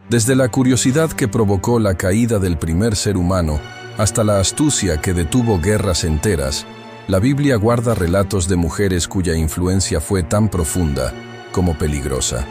Desde la curiosidad que provocó la caída del primer ser humano hasta la astucia que detuvo guerras enteras, la Biblia guarda relatos de mujeres cuya influencia fue tan profunda como peligrosa.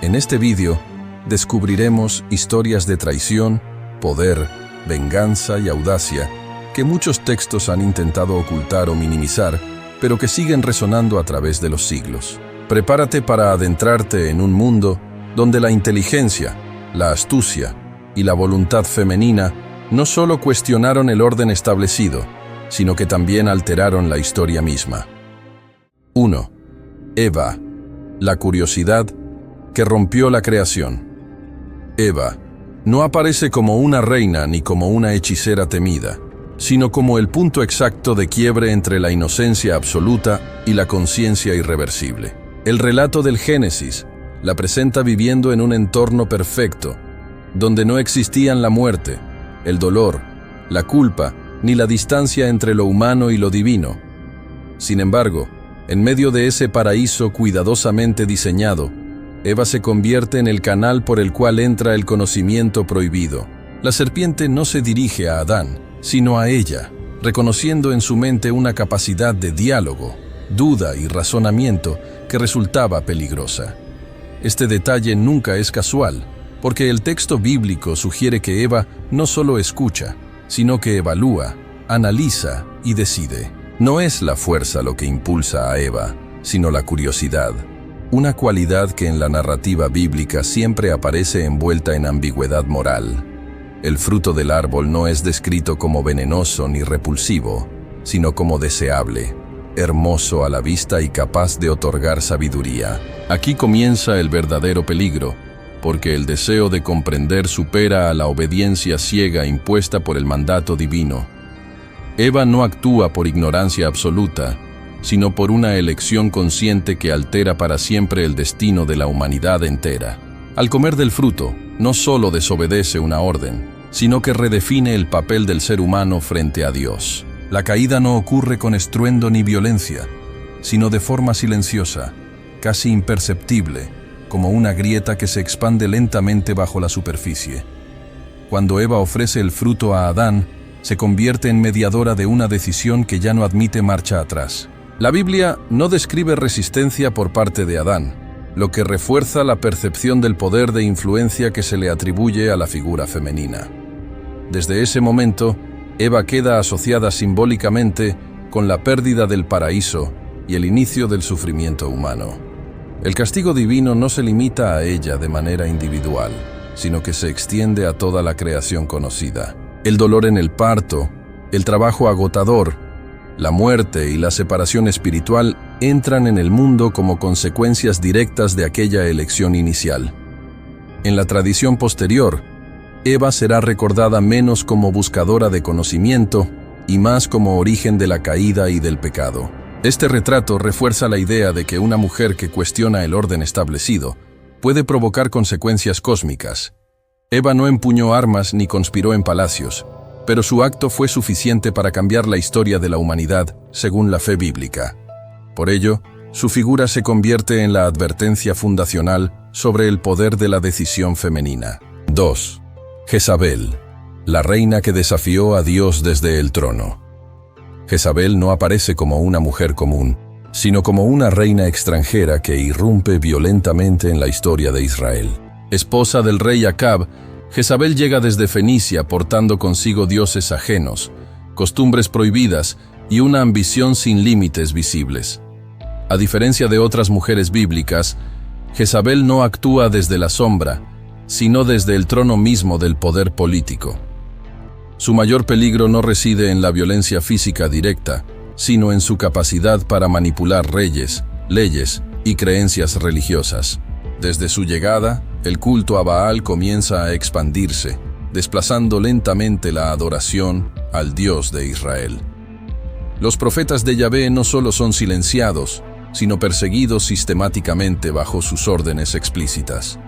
En este vídeo descubriremos historias de traición, poder, venganza y audacia que muchos textos han intentado ocultar o minimizar, pero que siguen resonando a través de los siglos. Prepárate para adentrarte en un mundo donde la inteligencia, la astucia y la voluntad femenina no solo cuestionaron el orden establecido, sino que también alteraron la historia misma. 1. Eva, la curiosidad que rompió la creación. Eva no aparece como una reina ni como una hechicera temida, sino como el punto exacto de quiebre entre la inocencia absoluta y la conciencia irreversible. El relato del Génesis la presenta viviendo en un entorno perfecto, donde no existían la muerte, el dolor, la culpa, ni la distancia entre lo humano y lo divino. Sin embargo, en medio de ese paraíso cuidadosamente diseñado, Eva se convierte en el canal por el cual entra el conocimiento prohibido. La serpiente no se dirige a Adán, sino a ella, reconociendo en su mente una capacidad de diálogo, duda y razonamiento que resultaba peligrosa. Este detalle nunca es casual, porque el texto bíblico sugiere que Eva no solo escucha, sino que evalúa, analiza y decide. No es la fuerza lo que impulsa a Eva, sino la curiosidad, una cualidad que en la narrativa bíblica siempre aparece envuelta en ambigüedad moral. El fruto del árbol no es descrito como venenoso ni repulsivo, sino como deseable, hermoso a la vista y capaz de otorgar sabiduría. Aquí comienza el verdadero peligro, porque el deseo de comprender supera a la obediencia ciega impuesta por el mandato divino. Eva no actúa por ignorancia absoluta, sino por una elección consciente que altera para siempre el destino de la humanidad entera. Al comer del fruto, no solo desobedece una orden, sino que redefine el papel del ser humano frente a Dios. La caída no ocurre con estruendo ni violencia, sino de forma silenciosa, casi imperceptible, como una grieta que se expande lentamente bajo la superficie. Cuando Eva ofrece el fruto a Adán, se convierte en mediadora de una decisión que ya no admite marcha atrás. La Biblia no describe resistencia por parte de Adán, lo que refuerza la percepción del poder de influencia que se le atribuye a la figura femenina. Desde ese momento, Eva queda asociada simbólicamente con la pérdida del paraíso y el inicio del sufrimiento humano. El castigo divino no se limita a ella de manera individual, sino que se extiende a toda la creación conocida. El dolor en el parto, el trabajo agotador, la muerte y la separación espiritual entran en el mundo como consecuencias directas de aquella elección inicial. En la tradición posterior, Eva será recordada menos como buscadora de conocimiento y más como origen de la caída y del pecado. Este retrato refuerza la idea de que una mujer que cuestiona el orden establecido puede provocar consecuencias cósmicas. Eva no empuñó armas ni conspiró en palacios, pero su acto fue suficiente para cambiar la historia de la humanidad según la fe bíblica. Por ello, su figura se convierte en la advertencia fundacional sobre el poder de la decisión femenina. 2. Jezabel, la reina que desafió a Dios desde el trono. Jezabel no aparece como una mujer común, sino como una reina extranjera que irrumpe violentamente en la historia de Israel. Esposa del rey Acab, Jezabel llega desde Fenicia portando consigo dioses ajenos, costumbres prohibidas y una ambición sin límites visibles. A diferencia de otras mujeres bíblicas, Jezabel no actúa desde la sombra, sino desde el trono mismo del poder político. Su mayor peligro no reside en la violencia física directa, sino en su capacidad para manipular reyes, leyes y creencias religiosas. Desde su llegada, el culto a Baal comienza a expandirse, desplazando lentamente la adoración al Dios de Israel. Los profetas de Yahvé no solo son silenciados, sino perseguidos sistemáticamente bajo sus órdenes explícitas.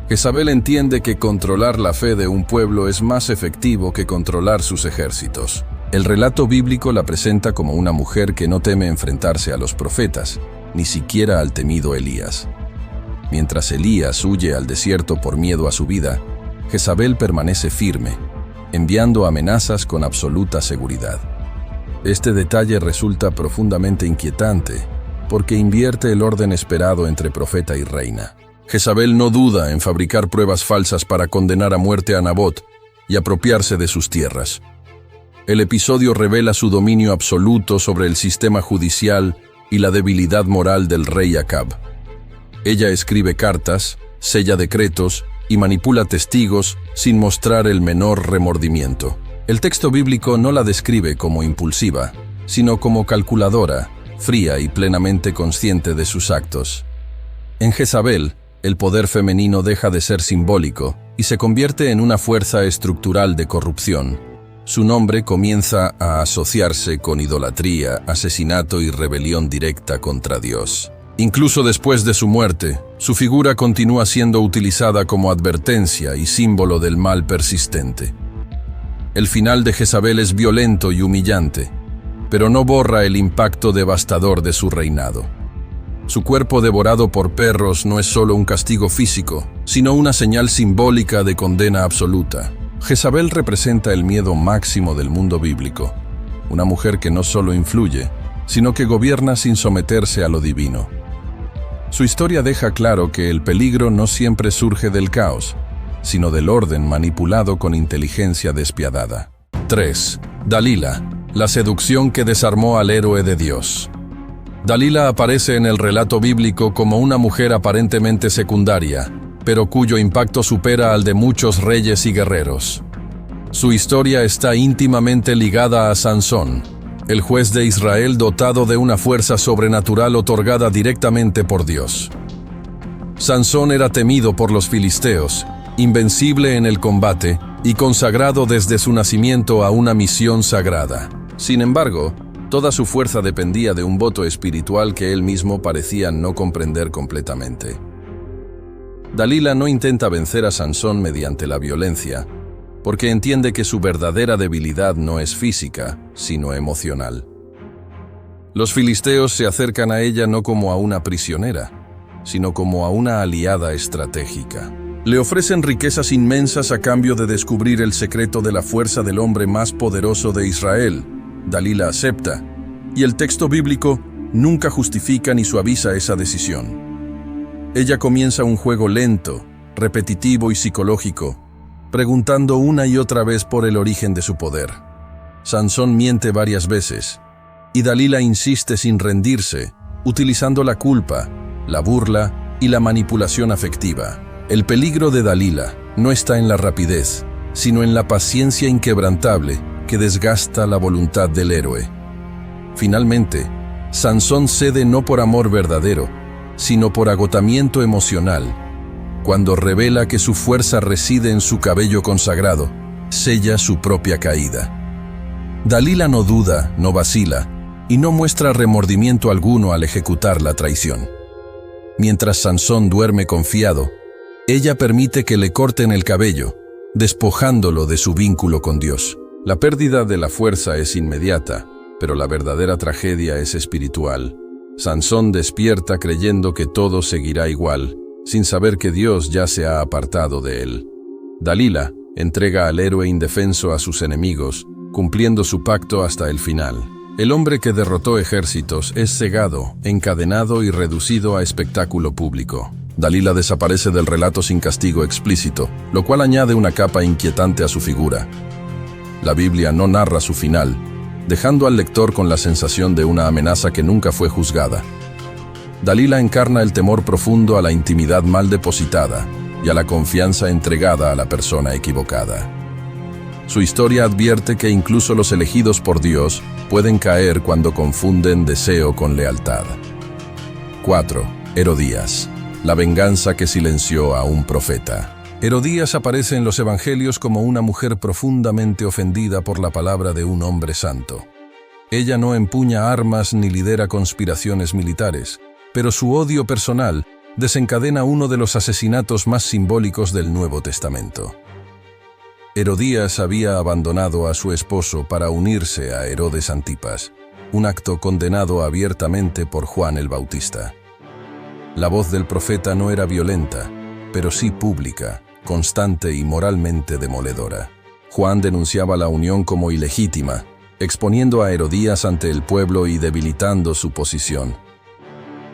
Jezabel entiende que controlar la fe de un pueblo es más efectivo que controlar sus ejércitos. El relato bíblico la presenta como una mujer que no teme enfrentarse a los profetas, ni siquiera al temido Elías. Mientras Elías huye al desierto por miedo a su vida, Jezabel permanece firme, enviando amenazas con absoluta seguridad. Este detalle resulta profundamente inquietante, porque invierte el orden esperado entre profeta y reina. Jezabel no duda en fabricar pruebas falsas para condenar a muerte a Nabot y apropiarse de sus tierras. El episodio revela su dominio absoluto sobre el sistema judicial y la debilidad moral del rey Acab. Ella escribe cartas, sella decretos y manipula testigos sin mostrar el menor remordimiento. El texto bíblico no la describe como impulsiva, sino como calculadora, fría y plenamente consciente de sus actos. En Jezabel, el poder femenino deja de ser simbólico y se convierte en una fuerza estructural de corrupción. Su nombre comienza a asociarse con idolatría, asesinato y rebelión directa contra Dios. Incluso después de su muerte, su figura continúa siendo utilizada como advertencia y símbolo del mal persistente. El final de Jezabel es violento y humillante, pero no borra el impacto devastador de su reinado. Su cuerpo devorado por perros no es solo un castigo físico, sino una señal simbólica de condena absoluta. Jezabel representa el miedo máximo del mundo bíblico, una mujer que no solo influye, sino que gobierna sin someterse a lo divino. Su historia deja claro que el peligro no siempre surge del caos, sino del orden manipulado con inteligencia despiadada. 3. Dalila, la seducción que desarmó al héroe de Dios. Dalila aparece en el relato bíblico como una mujer aparentemente secundaria, pero cuyo impacto supera al de muchos reyes y guerreros. Su historia está íntimamente ligada a Sansón, el juez de Israel dotado de una fuerza sobrenatural otorgada directamente por Dios. Sansón era temido por los filisteos, invencible en el combate y consagrado desde su nacimiento a una misión sagrada. Sin embargo, toda su fuerza dependía de un voto espiritual que él mismo parecía no comprender completamente. Dalila no intenta vencer a Sansón mediante la violencia, porque entiende que su verdadera debilidad no es física, sino emocional. Los filisteos se acercan a ella no como a una prisionera, sino como a una aliada estratégica. Le ofrecen riquezas inmensas a cambio de descubrir el secreto de la fuerza del hombre más poderoso de Israel. Dalila acepta, y el texto bíblico nunca justifica ni suaviza esa decisión. Ella comienza un juego lento, repetitivo y psicológico, preguntando una y otra vez por el origen de su poder. Sansón miente varias veces, y Dalila insiste sin rendirse, utilizando la culpa, la burla y la manipulación afectiva. El peligro de Dalila no está en la rapidez, sino en la paciencia inquebrantable que desgasta la voluntad del héroe. Finalmente, Sansón cede no por amor verdadero, sino por agotamiento emocional. Cuando revela que su fuerza reside en su cabello consagrado, sella su propia caída. Dalila no duda, no vacila, y no muestra remordimiento alguno al ejecutar la traición. Mientras Sansón duerme confiado, ella permite que le corten el cabello, despojándolo de su vínculo con Dios. La pérdida de la fuerza es inmediata, pero la verdadera tragedia es espiritual. Sansón despierta creyendo que todo seguirá igual, sin saber que Dios ya se ha apartado de él. Dalila entrega al héroe indefenso a sus enemigos, cumpliendo su pacto hasta el final. El hombre que derrotó ejércitos es cegado, encadenado y reducido a espectáculo público. Dalila desaparece del relato sin castigo explícito, lo cual añade una capa inquietante a su figura. La Biblia no narra su final, dejando al lector con la sensación de una amenaza que nunca fue juzgada. Dalila encarna el temor profundo a la intimidad mal depositada y a la confianza entregada a la persona equivocada. Su historia advierte que incluso los elegidos por Dios pueden caer cuando confunden deseo con lealtad. 4. Herodías, la venganza que silenció a un profeta. Herodías aparece en los evangelios como una mujer profundamente ofendida por la palabra de un hombre santo. Ella no empuña armas ni lidera conspiraciones militares, pero su odio personal desencadena uno de los asesinatos más simbólicos del Nuevo Testamento. Herodías había abandonado a su esposo para unirse a Herodes Antipas, un acto condenado abiertamente por Juan el Bautista. La voz del profeta no era violenta, pero sí pública, constante y moralmente demoledora. Juan denunciaba la unión como ilegítima, exponiendo a Herodías ante el pueblo y debilitando su posición.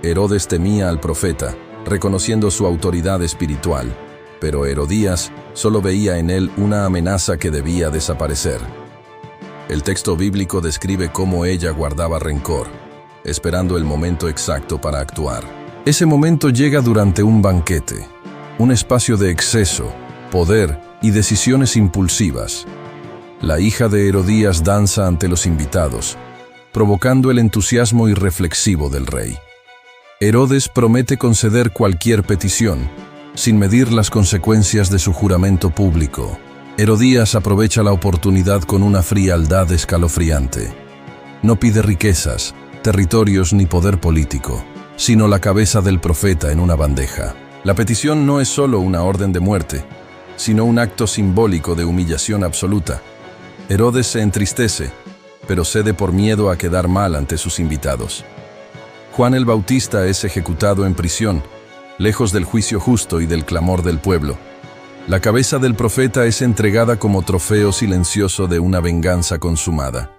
Herodes temía al profeta, reconociendo su autoridad espiritual, pero Herodías solo veía en él una amenaza que debía desaparecer. El texto bíblico describe cómo ella guardaba rencor, esperando el momento exacto para actuar. Ese momento llega durante un banquete, un espacio de exceso, poder y decisiones impulsivas. La hija de Herodías danza ante los invitados, provocando el entusiasmo irreflexivo del rey. Herodes promete conceder cualquier petición, sin medir las consecuencias de su juramento público. Herodías aprovecha la oportunidad con una frialdad escalofriante. No pide riquezas, territorios ni poder político, sino la cabeza del profeta en una bandeja. La petición no es solo una orden de muerte, sino un acto simbólico de humillación absoluta. Herodes se entristece, pero cede por miedo a quedar mal ante sus invitados. Juan el Bautista es ejecutado en prisión, lejos del juicio justo y del clamor del pueblo. La cabeza del profeta es entregada como trofeo silencioso de una venganza consumada.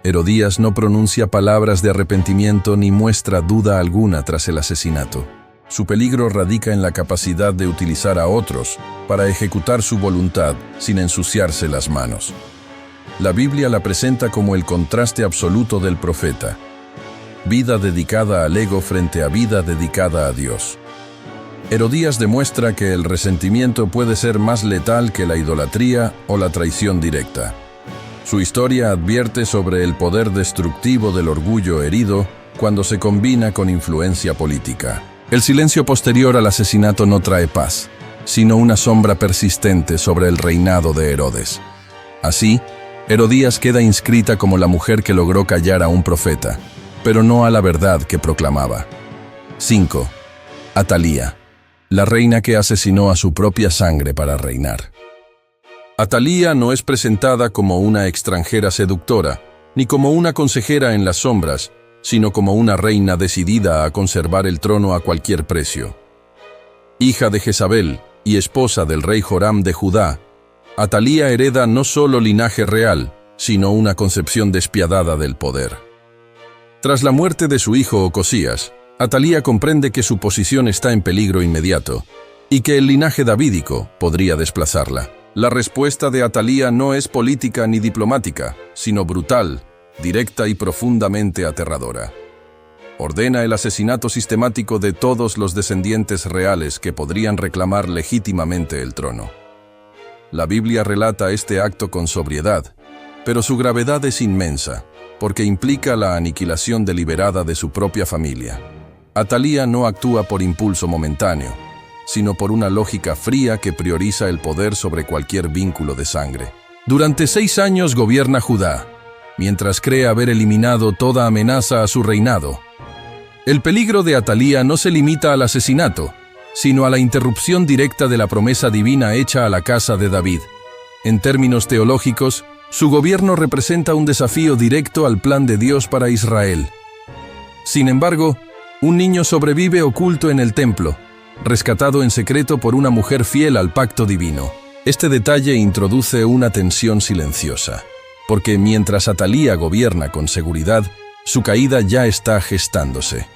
Herodías no pronuncia palabras de arrepentimiento ni muestra duda alguna tras el asesinato. Su peligro radica en la capacidad de utilizar a otros para ejecutar su voluntad sin ensuciarse las manos. La Biblia la presenta como el contraste absoluto del profeta. Vida dedicada al ego frente a vida dedicada a Dios. Herodías demuestra que el resentimiento puede ser más letal que la idolatría o la traición directa. Su historia advierte sobre el poder destructivo del orgullo herido cuando se combina con influencia política. El silencio posterior al asesinato no trae paz, sino una sombra persistente sobre el reinado de Herodes. Así, Herodías queda inscrita como la mujer que logró callar a un profeta, pero no a la verdad que proclamaba. 5. Atalía, la reina que asesinó a su propia sangre para reinar. Atalía no es presentada como una extranjera seductora, ni como una consejera en las sombras, sino como una reina decidida a conservar el trono a cualquier precio. Hija de Jezabel y esposa del rey Joram de Judá, Atalía hereda no solo linaje real, sino una concepción despiadada del poder. Tras la muerte de su hijo Ocosías, Atalía comprende que su posición está en peligro inmediato y que el linaje davídico podría desplazarla. La respuesta de Atalía no es política ni diplomática, sino brutal, directa y profundamente aterradora. Ordena el asesinato sistemático de todos los descendientes reales que podrían reclamar legítimamente el trono. La Biblia relata este acto con sobriedad, pero su gravedad es inmensa, porque implica la aniquilación deliberada de su propia familia. Atalía no actúa por impulso momentáneo, sino por una lógica fría que prioriza el poder sobre cualquier vínculo de sangre. Durante 6 años gobierna Judá, mientras cree haber eliminado toda amenaza a su reinado. El peligro de Atalía no se limita al asesinato, sino a la interrupción directa de la promesa divina hecha a la casa de David. En términos teológicos, su gobierno representa un desafío directo al plan de Dios para Israel. Sin embargo, un niño sobrevive oculto en el templo, rescatado en secreto por una mujer fiel al pacto divino. Este detalle introduce una tensión silenciosa, porque mientras Atalía gobierna con seguridad, su caída ya está gestándose.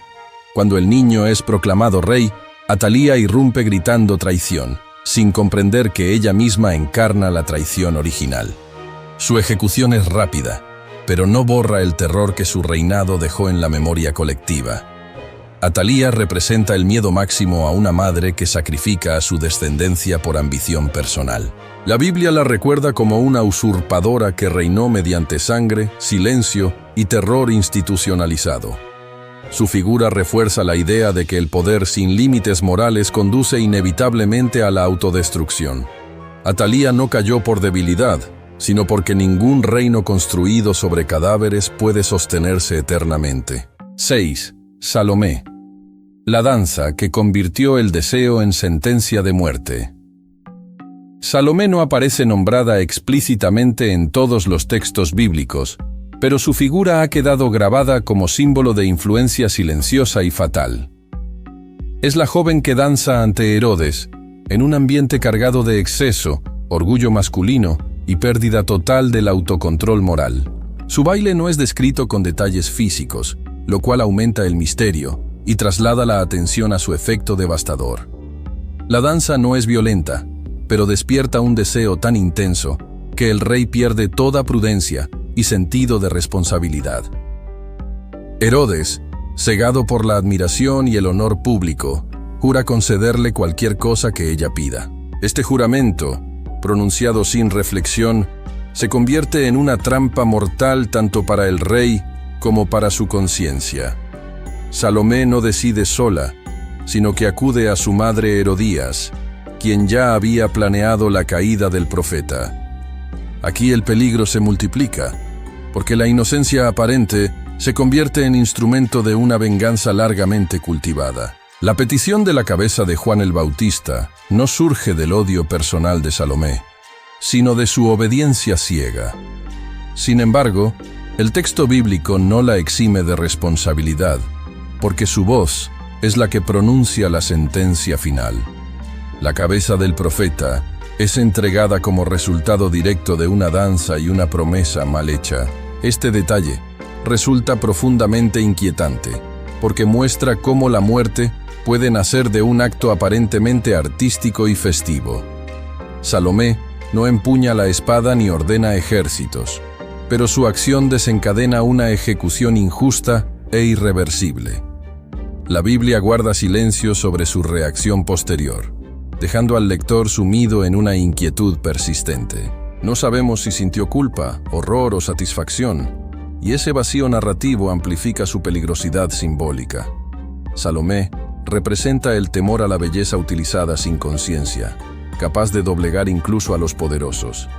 Cuando el niño es proclamado rey, Atalía irrumpe gritando traición, sin comprender que ella misma encarna la traición original. Su ejecución es rápida, pero no borra el terror que su reinado dejó en la memoria colectiva. Atalía representa el miedo máximo a una madre que sacrifica a su descendencia por ambición personal. La Biblia la recuerda como una usurpadora que reinó mediante sangre, silencio y terror institucionalizado. Su figura refuerza la idea de que el poder sin límites morales conduce inevitablemente a la autodestrucción. Atalía no cayó por debilidad, sino porque ningún reino construido sobre cadáveres puede sostenerse eternamente. 6. Salomé, la danza que convirtió el deseo en sentencia de muerte. Salomé no aparece nombrada explícitamente en todos los textos bíblicos, pero su figura ha quedado grabada como símbolo de influencia silenciosa y fatal. Es la joven que danza ante Herodes, en un ambiente cargado de exceso, orgullo masculino y pérdida total del autocontrol moral. Su baile no es descrito con detalles físicos, lo cual aumenta el misterio y traslada la atención a su efecto devastador. La danza no es violenta, pero despierta un deseo tan intenso que el rey pierde toda prudencia y sentido de responsabilidad. Herodes, cegado por la admiración y el honor público, jura concederle cualquier cosa que ella pida. Este juramento, pronunciado sin reflexión, se convierte en una trampa mortal tanto para el rey como para su conciencia. Salomé no decide sola, sino que acude a su madre Herodías, quien ya había planeado la caída del profeta. Aquí el peligro se multiplica, porque la inocencia aparente se convierte en instrumento de una venganza largamente cultivada. La petición de la cabeza de Juan el Bautista no surge del odio personal de Salomé, sino de su obediencia ciega. Sin embargo, el texto bíblico no la exime de responsabilidad, porque su voz es la que pronuncia la sentencia final. La cabeza del profeta es entregada como resultado directo de una danza y una promesa mal hecha. Este detalle resulta profundamente inquietante, porque muestra cómo la muerte puede nacer de un acto aparentemente artístico y festivo. Salomé no empuña la espada ni ordena ejércitos, pero su acción desencadena una ejecución injusta e irreversible. La Biblia guarda silencio sobre su reacción posterior, dejando al lector sumido en una inquietud persistente. No sabemos si sintió culpa, horror o satisfacción, y ese vacío narrativo amplifica su peligrosidad simbólica. Salomé representa el temor a la belleza utilizada sin conciencia, capaz de doblegar incluso a los poderosos.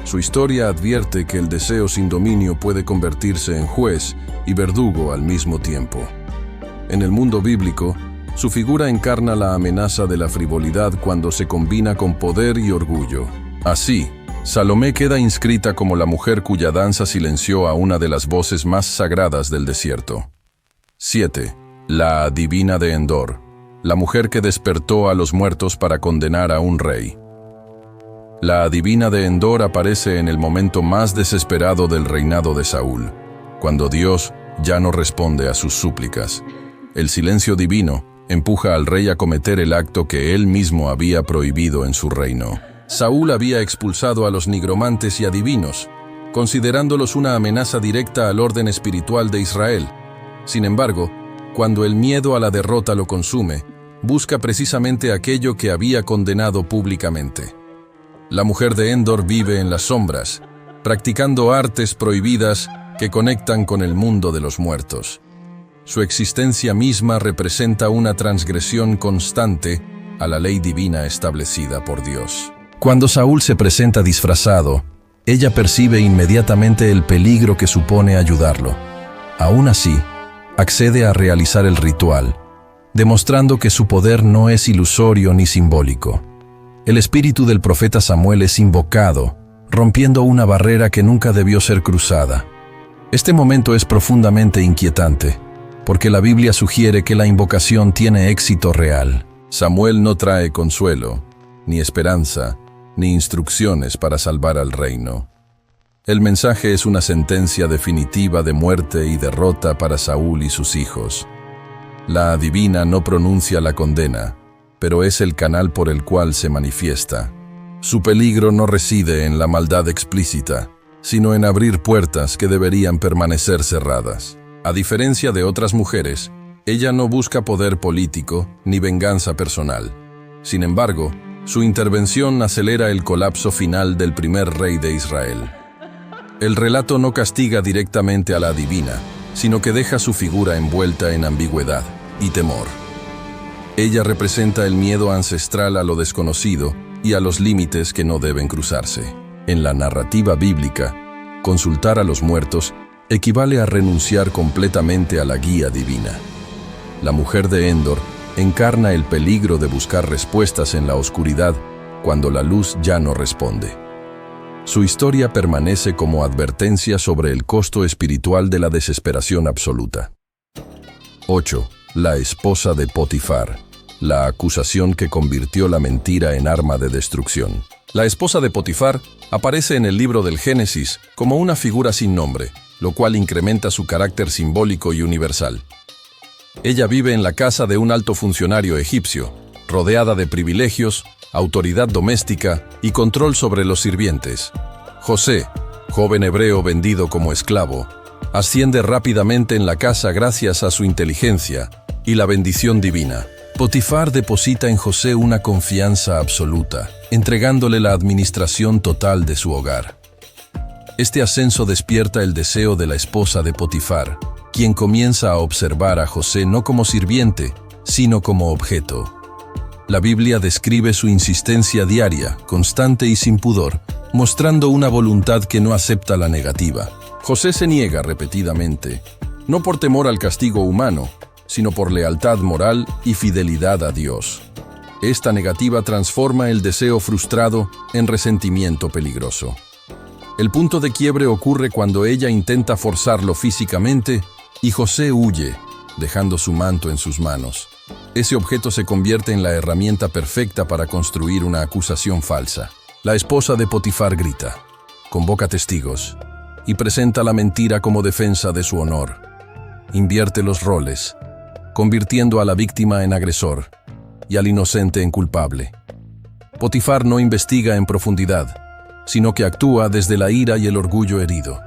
Su historia advierte que el deseo sin dominio puede convertirse en juez y verdugo al mismo tiempo. En el mundo bíblico, su figura encarna la amenaza de la frivolidad cuando se combina con poder y orgullo. Así, Salomé queda inscrita como la mujer cuya danza silenció a una de las voces más sagradas del desierto. 7. La adivina de Endor, la mujer que despertó a los muertos para condenar a un rey. La adivina de Endor aparece en el momento más desesperado del reinado de Saúl, cuando Dios ya no responde a sus súplicas. El silencio divino empuja al rey a cometer el acto que él mismo había prohibido en su reino. Saúl había expulsado a los nigromantes y adivinos, considerándolos una amenaza directa al orden espiritual de Israel. Sin embargo, cuando el miedo a la derrota lo consume, busca precisamente aquello que había condenado públicamente. La mujer de Endor vive en las sombras, practicando artes prohibidas que conectan con el mundo de los muertos. Su existencia misma representa una transgresión constante a la ley divina establecida por Dios. Cuando Saúl se presenta disfrazado, ella percibe inmediatamente el peligro que supone ayudarlo. Aún así, accede a realizar el ritual, demostrando que su poder no es ilusorio ni simbólico. El espíritu del profeta Samuel es invocado, rompiendo una barrera que nunca debió ser cruzada. Este momento es profundamente inquietante, porque la Biblia sugiere que la invocación tiene éxito real. Samuel no trae consuelo, ni esperanza, ni instrucciones para salvar al reino. El mensaje es una sentencia definitiva de muerte y derrota para Saúl y sus hijos. La adivina no pronuncia la condena, pero es el canal por el cual se manifiesta. Su peligro no reside en la maldad explícita, sino en abrir puertas que deberían permanecer cerradas. A diferencia de otras mujeres, ella no busca poder político ni venganza personal. Sin embargo, su intervención acelera el colapso final del primer rey de Israel. El relato no castiga directamente a la adivina, sino que deja su figura envuelta en ambigüedad y temor. Ella representa el miedo ancestral a lo desconocido y a los límites que no deben cruzarse. En la narrativa bíblica, consultar a los muertos equivale a renunciar completamente a la guía divina. La mujer de Endor encarna el peligro de buscar respuestas en la oscuridad cuando la luz ya no responde. Su historia permanece como advertencia sobre el costo espiritual de la desesperación absoluta. 8. La esposa de Potifar, la acusación que convirtió la mentira en arma de destrucción. La esposa de Potifar aparece en el libro del Génesis como una figura sin nombre, lo cual incrementa su carácter simbólico y universal. Ella vive en la casa de un alto funcionario egipcio, rodeada de privilegios, autoridad doméstica y control sobre los sirvientes. José, joven hebreo vendido como esclavo, asciende rápidamente en la casa gracias a su inteligencia y la bendición divina. Potifar deposita en José una confianza absoluta, entregándole la administración total de su hogar. Este ascenso despierta el deseo de la esposa de Potifar, quien comienza a observar a José no como sirviente, sino como objeto. La Biblia describe su insistencia diaria, constante y sin pudor, mostrando una voluntad que no acepta la negativa. José se niega repetidamente, no por temor al castigo humano, sino por lealtad moral y fidelidad a Dios. Esta negativa transforma el deseo frustrado en resentimiento peligroso. El punto de quiebre ocurre cuando ella intenta forzarlo físicamente y José huye, dejando su manto en sus manos. Ese objeto se convierte en la herramienta perfecta para construir una acusación falsa. La esposa de Potifar grita, convoca testigos y presenta la mentira como defensa de su honor. Invierte los roles, convirtiendo a la víctima en agresor y al inocente en culpable. Potifar no investiga en profundidad, sino que actúa desde la ira y el orgullo herido.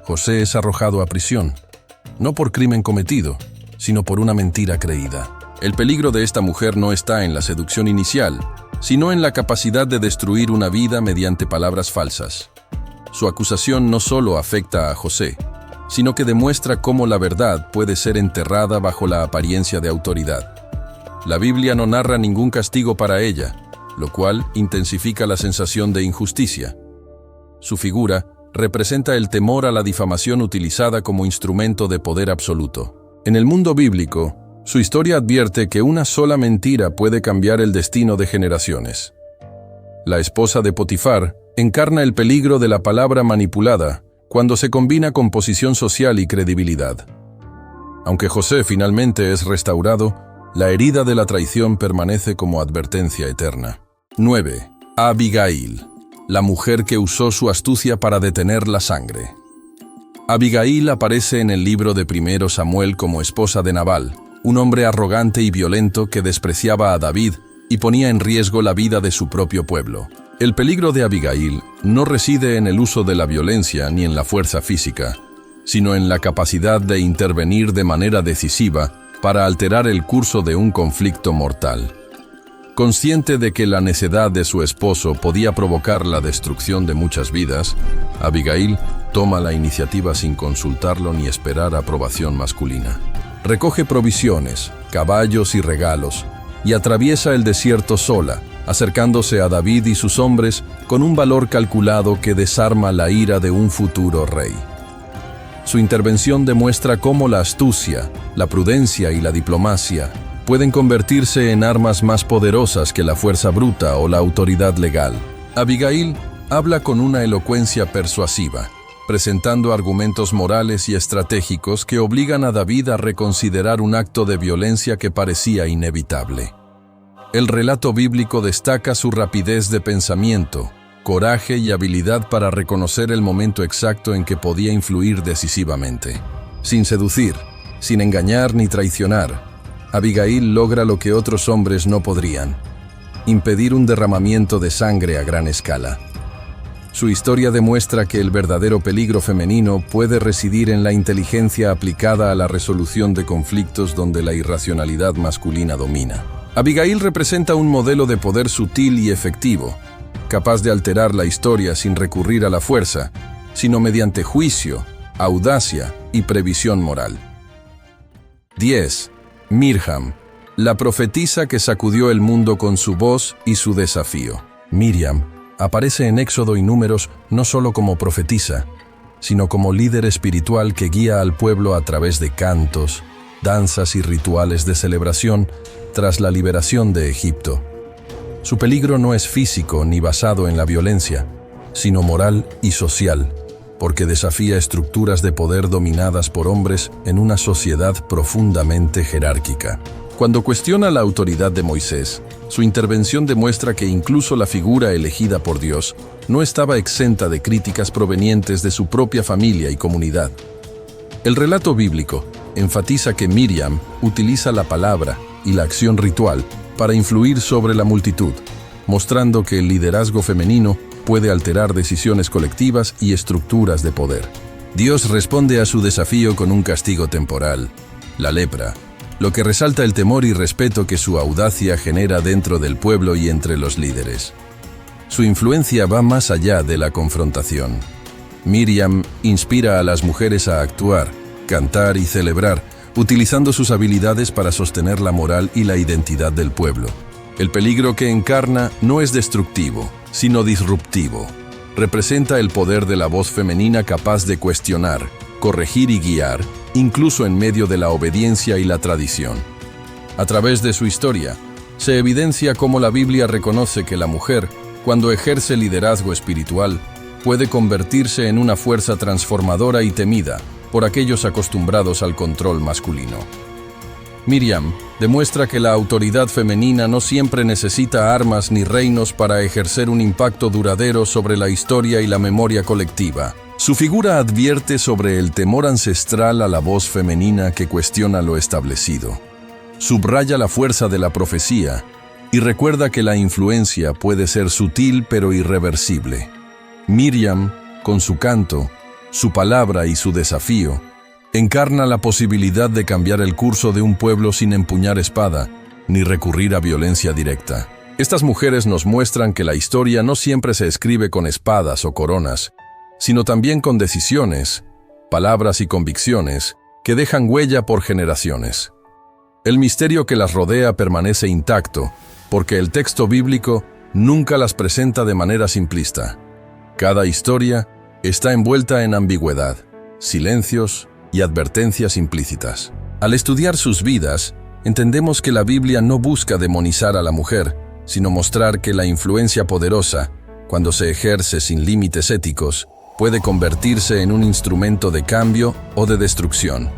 José es arrojado a prisión, no por crimen cometido, sino por una mentira creída. El peligro de esta mujer no está en la seducción inicial, sino en la capacidad de destruir una vida mediante palabras falsas. Su acusación no solo afecta a José, sino que demuestra cómo la verdad puede ser enterrada bajo la apariencia de autoridad. La Biblia no narra ningún castigo para ella, lo cual intensifica la sensación de injusticia. Su figura representa el temor a la difamación utilizada como instrumento de poder absoluto. En el mundo bíblico, su historia advierte que una sola mentira puede cambiar el destino de generaciones. La esposa de Potifar encarna el peligro de la palabra manipulada cuando se combina con posición social y credibilidad. Aunque José finalmente es restaurado, la herida de la traición permanece como advertencia eterna. 9. Abigail, la mujer que usó su astucia para detener la sangre. Abigail aparece en el libro de 1 Samuel como esposa de Nabal, un hombre arrogante y violento que despreciaba a David y ponía en riesgo la vida de su propio pueblo. El peligro de Abigail no reside en el uso de la violencia ni en la fuerza física, sino en la capacidad de intervenir de manera decisiva para alterar el curso de un conflicto mortal. Consciente de que la necedad de su esposo podía provocar la destrucción de muchas vidas, Abigail toma la iniciativa sin consultarlo ni esperar aprobación masculina. Recoge provisiones, caballos y regalos, y atraviesa el desierto sola, acercándose a David y sus hombres con un valor calculado que desarma la ira de un futuro rey. Su intervención demuestra cómo la astucia, la prudencia y la diplomacia pueden convertirse en armas más poderosas que la fuerza bruta o la autoridad legal. Abigail habla con una elocuencia persuasiva, presentando argumentos morales y estratégicos que obligan a David a reconsiderar un acto de violencia que parecía inevitable. El relato bíblico destaca su rapidez de pensamiento, coraje y habilidad para reconocer el momento exacto en que podía influir decisivamente. Sin seducir, sin engañar ni traicionar, Abigail logra lo que otros hombres no podrían: impedir un derramamiento de sangre a gran escala. Su historia demuestra que el verdadero peligro femenino puede residir en la inteligencia aplicada a la resolución de conflictos donde la irracionalidad masculina domina. Abigail representa un modelo de poder sutil y efectivo, capaz de alterar la historia sin recurrir a la fuerza, sino mediante juicio, audacia y previsión moral. 10. Mirjam, la profetisa que sacudió el mundo con su voz y su desafío. Miriam aparece en Éxodo y Números no solo como profetisa, sino como líder espiritual que guía al pueblo a través de cantos, danzas y rituales de celebración tras la liberación de Egipto. Su peligro no es físico ni basado en la violencia, sino moral y social, porque desafía estructuras de poder dominadas por hombres en una sociedad profundamente jerárquica. Cuando cuestiona la autoridad de Moisés, su intervención demuestra que incluso la figura elegida por Dios no estaba exenta de críticas provenientes de su propia familia y comunidad. El relato bíblico enfatiza que Miriam utiliza la palabra y la acción ritual para influir sobre la multitud, mostrando que el liderazgo femenino puede alterar decisiones colectivas y estructuras de poder. Dios responde a su desafío con un castigo temporal, la lepra, lo que resalta el temor y respeto que su audacia genera dentro del pueblo y entre los líderes. Su influencia va más allá de la confrontación. Miriam inspira a las mujeres a actuar, cantar y celebrar, utilizando sus habilidades para sostener la moral y la identidad del pueblo. El peligro que encarna no es destructivo, sino disruptivo. Representa el poder de la voz femenina capaz de cuestionar, corregir y guiar, incluso en medio de la obediencia y la tradición. A través de su historia, se evidencia cómo la Biblia reconoce que la mujer, cuando ejerce liderazgo espiritual, puede convertirse en una fuerza transformadora y temida por aquellos acostumbrados al control masculino. Miriam demuestra que la autoridad femenina no siempre necesita armas ni reinos para ejercer un impacto duradero sobre la historia y la memoria colectiva. Su figura advierte sobre el temor ancestral a la voz femenina que cuestiona lo establecido. Subraya la fuerza de la profecía y recuerda que la influencia puede ser sutil pero irreversible. Miriam, con su canto, su palabra y su desafío, encarna la posibilidad de cambiar el curso de un pueblo sin empuñar espada ni recurrir a violencia directa. Estas mujeres nos muestran que la historia no siempre se escribe con espadas o coronas, sino también con decisiones, palabras y convicciones que dejan huella por generaciones. El misterio que las rodea permanece intacto, porque el texto bíblico nunca las presenta de manera simplista. Cada historia está envuelta en ambigüedad, silencios y advertencias implícitas. Al estudiar sus vidas, entendemos que la Biblia no busca demonizar a la mujer, sino mostrar que la influencia poderosa, cuando se ejerce sin límites éticos, puede convertirse en un instrumento de cambio o de destrucción.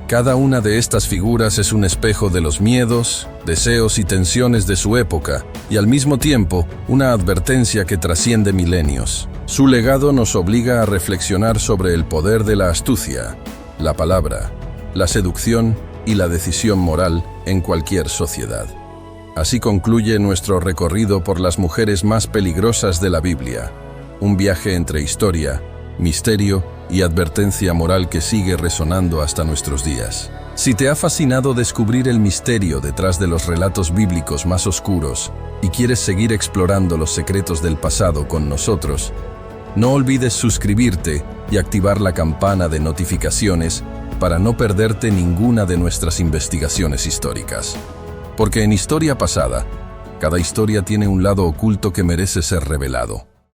Cada una de estas figuras es un espejo de los miedos, deseos y tensiones de su época, y al mismo tiempo una advertencia que trasciende milenios. Su legado nos obliga a reflexionar sobre el poder de la astucia, la palabra, la seducción y la decisión moral en cualquier sociedad. Así concluye nuestro recorrido por las mujeres más peligrosas de la Biblia, un viaje entre historia, misterio y advertencia moral que sigue resonando hasta nuestros días. Si te ha fascinado descubrir el misterio detrás de los relatos bíblicos más oscuros y quieres seguir explorando los secretos del pasado con nosotros, no olvides suscribirte y activar la campana de notificaciones para no perderte ninguna de nuestras investigaciones históricas. Porque en Historia Pasada, cada historia tiene un lado oculto que merece ser revelado.